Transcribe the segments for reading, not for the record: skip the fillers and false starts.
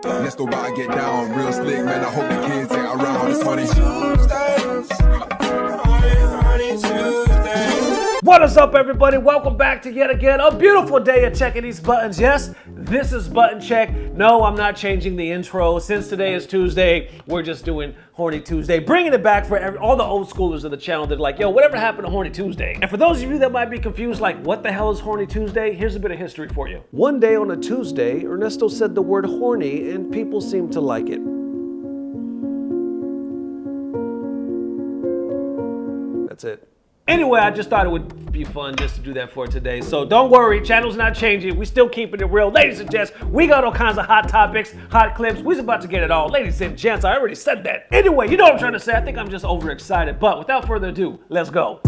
Let's go by and get down. Real slick, man. I hope the kids ain't around. It's funny. What is up, everybody? Welcome back to yet again a beautiful day of checking these buttons. Yes, this is Button Check. No, I'm not changing the intro. Since today is Tuesday, we're just doing Horny Tuesday, bringing it back for all the old schoolers of the channel that are like, yo, whatever happened to Horny Tuesday? And for those of you that might be confused, like, what the hell is Horny Tuesday? Here's a bit of history for you. One day on a Tuesday, Ernesto said the word horny, and people seemed to like it. That's it. Anyway, I just thought it would be fun just to do that for today. So don't worry, channel's not changing. We still keeping it real. Ladies and gents, we got all kinds of hot topics, hot clips. We's about to get it all. Ladies and gents, I already said that. Anyway, you know what I'm trying to say. I think I'm just overexcited. But without further ado, let's go.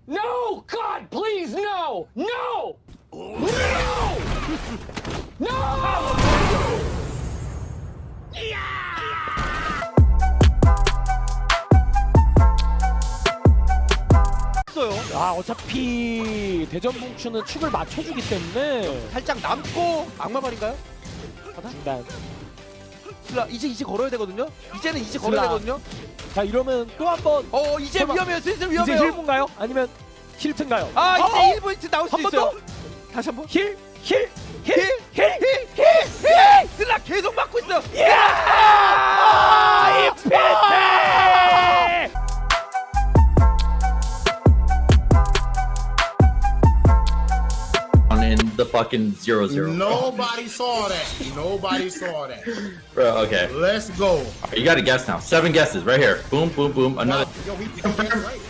No! God, please, no! No! No! No! 아, 어차피 대전 봉추는 축을 맞춰주기 때문에 살짝 남고 악마발인가요? 중단. 슬라 이제 걸어야 되거든요. 이제는 걸어야 슬라. 되거든요. 자, 이러면 또 한 번. 이제 설마. 위험해요. 슬슬 이제 위험해요. 힐분가요? 아니면 힐튼가요? 아, 이제 1포인트 나올 수 한번 있어요. 더? 다시 한 번. 힐. 슬라 계속 막고 있어요. In the fucking 0-0. Nobody saw that. Nobody saw that. Bro, okay. Let's go. You got to guess now. 7 guesses right here. Boom, boom, boom. Another. Yo, he right.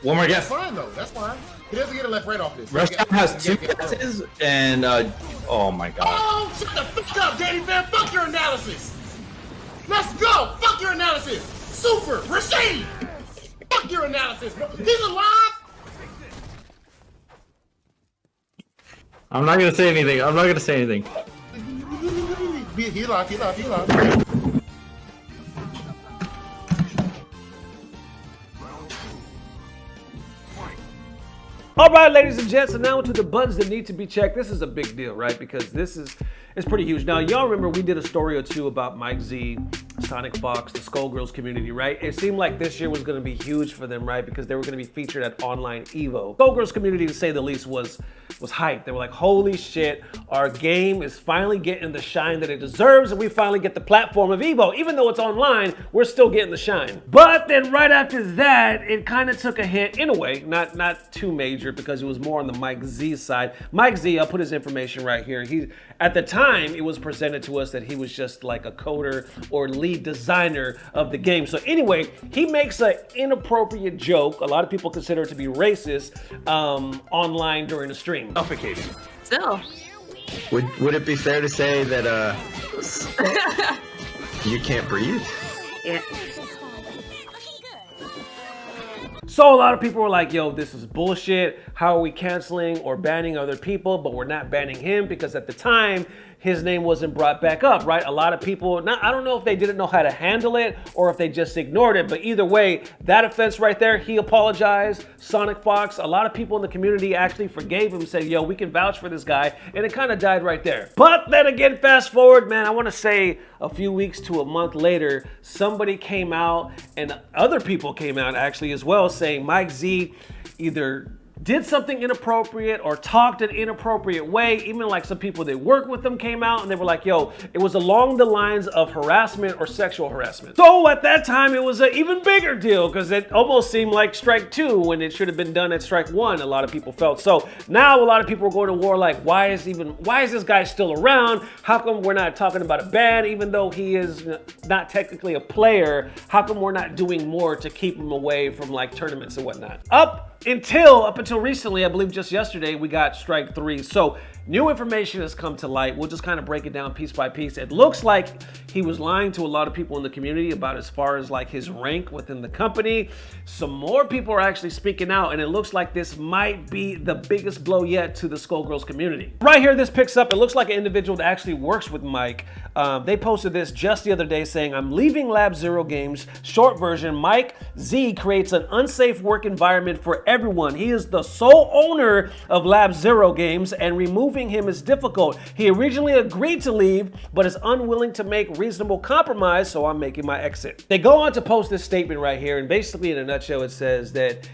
One more That's guess. fine though. That's fine. He doesn't get a left right off this. Rushdown has 2 guesses and oh my god. Oh, shut the fuck up, Danny Bear. Fuck your analysis. Let's go. Fuck your analysis. Super. Rashid. Fuck your analysis. He's alive. I'm not gonna say anything. He alive. All right, ladies and gents, so now to the buttons that need to be checked. This is a big deal, right? Because it's pretty huge. Now, y'all remember we did a story or two about Mike Z, Sonic Fox, the SKULLGIRLS community, right? It seemed like this year was going to be huge for them, right? Because they were going to be featured at Online Evo. SKULLGIRLS community, to say the least, was hyped. They were like, holy shit, our game is finally getting the shine that it deserves, and we finally get the platform of Evo. Even though it's online, we're still getting the shine. But then right after that, it kind of took a hit in a way, not too major, because it was more on the Mike Z side. Mike Z, I'll put his information right here. At the time, it was presented to us that he was just like a coder or lead designer of the game. So anyway, he makes an inappropriate joke. A lot of people consider it to be racist online during the stream. Suffocating. Still. Would it be fair to say that you can't breathe? Yeah. So a lot of people were like, yo, this is bullshit. How are we canceling or banning other people, but we're not banning him? Because at the time, his name wasn't brought back up, right? A lot of people, I don't know if they didn't know how to handle it or if they just ignored it, but either way, that offense right there, he apologized. Sonic Fox, a lot of people in the community actually forgave him, said, yo, we can vouch for this guy, and it kind of died right there. But then again, fast forward, man, I want to say a few weeks to a month later, somebody came out, and other people came out actually as well, saying Mike Z either did something inappropriate or talked an inappropriate way. Even like some people that work with them came out and they were like, yo, it was along the lines of harassment or sexual harassment. So at that time, it was an even bigger deal because it almost seemed like strike 2 when it should have been done at strike 1, a lot of people felt. So now a lot of people are going to war like, why is this guy still around? How come we're not talking about a ban even though he is not technically a player? How come we're not doing more to keep him away from like tournaments and whatnot? Up until up until recently, I believe just yesterday, we got strike 3. So new information has come to light. We'll just kind of break it down piece by piece. It looks like he was lying to a lot of people in the community about as far as like his rank within the company. Some more people are actually speaking out, and it looks like this might be the biggest blow yet to the Skullgirls community. Right here, this picks up. It looks like an individual that actually works with Mike. They posted this just the other day saying, "I'm leaving Lab Zero Games. Short version, Mike Z creates an unsafe work environment for everyone. He is the sole owner of Lab Zero Games, and removing him is difficult. He originally agreed to leave, but is unwilling to make reasonable compromise, so I'm making my exit." They go on to post this statement right here, and basically in a nutshell it says that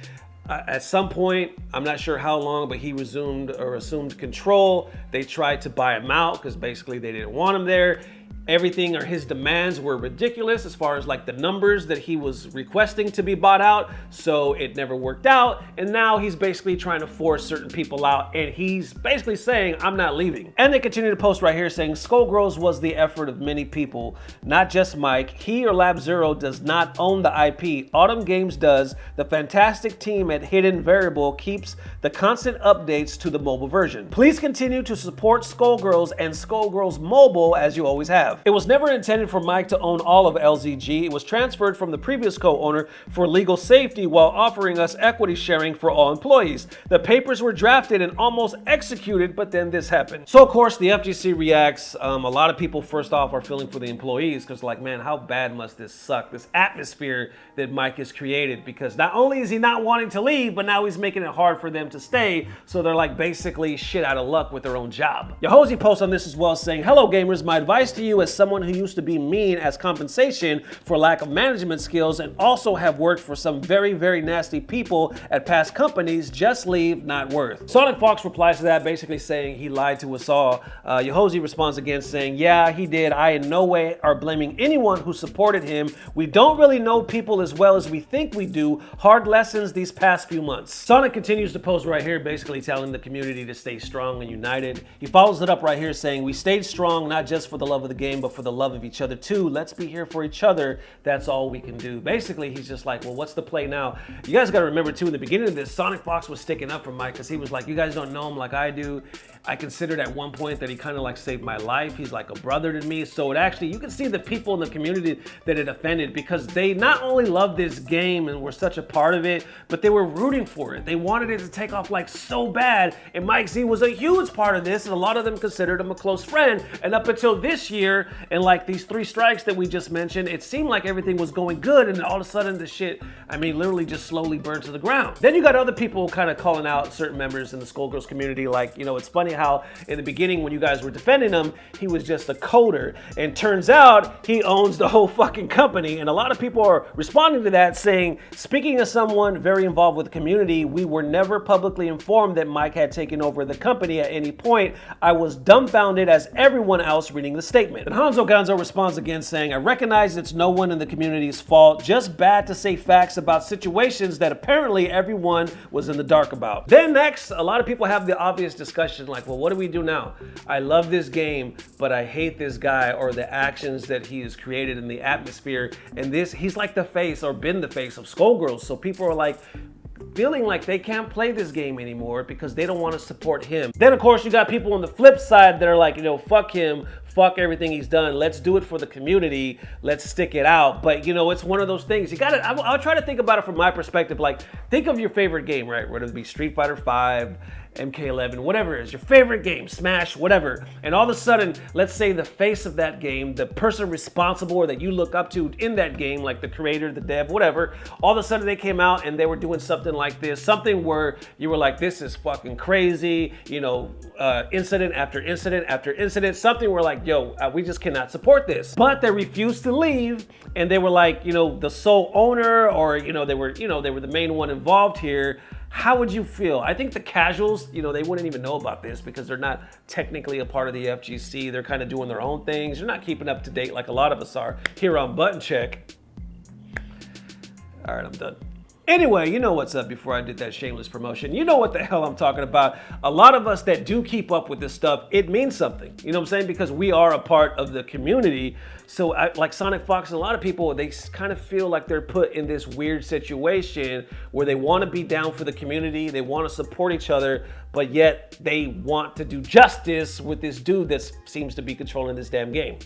at some point, I'm not sure how long, but he resumed or assumed control. They tried to buy him out because basically they didn't want him there. Everything or his demands were ridiculous as far as like the numbers that he was requesting to be bought out. So it never worked out. And now he's basically trying to force certain people out. And he's basically saying, I'm not leaving. And they continue to post right here saying, Skullgirls was the effort of many people, not just Mike. He or Lab Zero does not own the IP. Autumn Games does. The fantastic team at Hidden Variable keeps the constant updates to the mobile version. Please continue to support Skullgirls and Skullgirls Mobile as you always have. It was never intended for Mike to own all of LZG. It was transferred from the previous co-owner for legal safety while offering us equity sharing for all employees. The papers were drafted and almost executed, but then this happened. So of course the FGC reacts. A lot of people first off are feeling for the employees because like, man, how bad must this suck? This atmosphere that Mike has created, because not only is he not wanting to leave, but now he's making it hard for them to stay. So they're like basically shit out of luck with their own job. Yohozi posts on this as well saying, "Hello gamers, my advice to you as someone who used to be mean as compensation for lack of management skills and also have worked for some very, very nasty people at past companies, just leave, not worth." Sonic Fox replies to that basically saying he lied to us all. Yohozi responds again saying, "Yeah, he did. I in no way are blaming anyone who supported him. We don't really know people as well as we think we do. Hard lessons these past few months." Sonic continues to post right here basically telling the community to stay strong and united. He follows it up right here saying, "We stayed strong not just for the love of the game, but for the love of each other too. Let's be here for each other. That's all we can do." Basically, he's just like, well, what's the play now? You guys got to remember too, in the beginning of this, Sonic Fox was sticking up for Mike because he was like, you guys don't know him like I do. I considered at one point that he kind of like saved my life. He's like a brother to me. So it actually, you can see the people in the community that it offended because they not only love this game and were such a part of it, but they were rooting for it. They wanted it to take off like so bad. And Mike Z was a huge part of this. And a lot of them considered him a close friend. And up until this year, and like these 3 strikes that we just mentioned, it seemed like everything was going good. And then all of a sudden the shit, I mean, literally just slowly burned to the ground. Then you got other people kind of calling out certain members in the Skullgirls community. Like, you know, it's funny how in the beginning when you guys were defending him, he was just a coder. And turns out he owns the whole fucking company. And a lot of people are responding to that saying, speaking as someone very involved with the community, we were never publicly informed that Mike had taken over the company at any point. I was dumbfounded as everyone else reading the statement. And Hanzo Gonzo responds again saying, I recognize it's no one in the community's fault, just bad to say facts about situations that apparently everyone was in the dark about. Then next, a lot of people have the obvious discussion like, well, what do we do now? I love this game, but I hate this guy or the actions that he has created in the atmosphere. And this, he's like the face or been the face of Skullgirls. So people are like, feeling like they can't play this game anymore because they don't want to support him. Then of course you got people on the flip side that are like, you know, fuck him, fuck everything he's done, let's do it for the community, let's stick it out. But you know, it's one of those things, you gotta, I'll try to think about it from my perspective. Like, think of your favorite game, right? Whether it be Street Fighter 5, MK11, whatever it is, your favorite game, Smash, whatever. And all of a sudden, let's say the face of that game, the person responsible or that you look up to in that game, like the creator, the dev, whatever, all of a sudden they came out and they were doing something like this, something where you were like, this is fucking crazy, you know, incident after incident after incident, something where like, yo, we just cannot support this. But they refused to leave and they were like, you know, the sole owner or, you know, they were the main one involved here. How would you feel? I think the casuals, you know, they wouldn't even know about this because they're not technically a part of the FGC. They're kind of doing their own things. They're not keeping up to date like a lot of us are here on Button Check. All right, I'm done. Anyway, you know what's up before I did that shameless promotion. You know what the hell I'm talking about. A lot of us that do keep up with this stuff, it means something. You know what I'm saying? Because we are a part of the community. So like Sonic Fox and a lot of people, they kind of feel like they're put in this weird situation where they want to be down for the community, they want to support each other, but yet they want to do justice with this dude that seems to be controlling this damn game.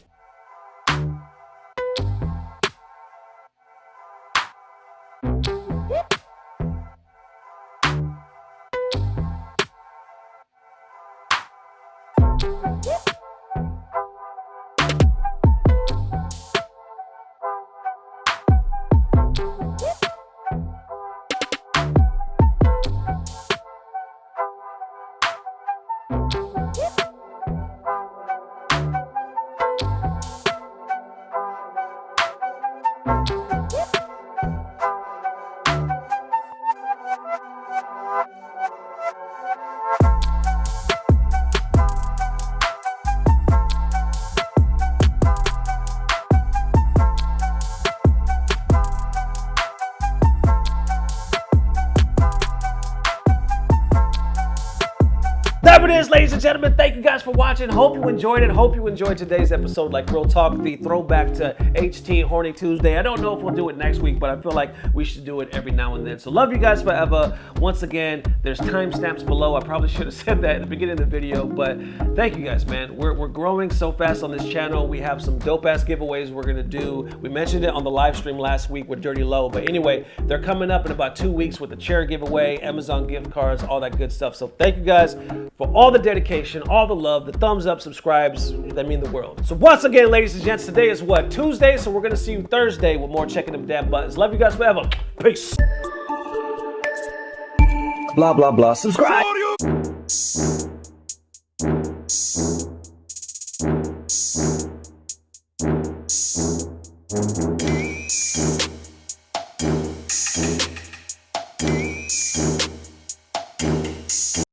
Whatever it is, ladies and gentlemen, thank you guys for watching. Hope you enjoyed it. Hope you enjoyed today's episode. Like real talk, the throwback to HT Horny Tuesday. I don't know if we'll do it next week, but I feel like we should do it every now and then. So love you guys forever. Once again, there's timestamps below. I probably should have said that at the beginning of the video, but thank you guys, man. We're growing so fast on this channel. We have some dope ass giveaways we're gonna do. We mentioned it on the live stream last week with Dirty Low, but anyway, they're coming up in about 2 weeks with the chair giveaway, Amazon gift cards, all that good stuff. So thank you guys for all the dedication, all the love, the thumbs up, subscribes, that mean the world. So once again, ladies and gents, today is what? Tuesday, so we're gonna see you Thursday with more checking them damn buttons. Love you guys forever. Peace. Blah, blah, blah. Subscribe.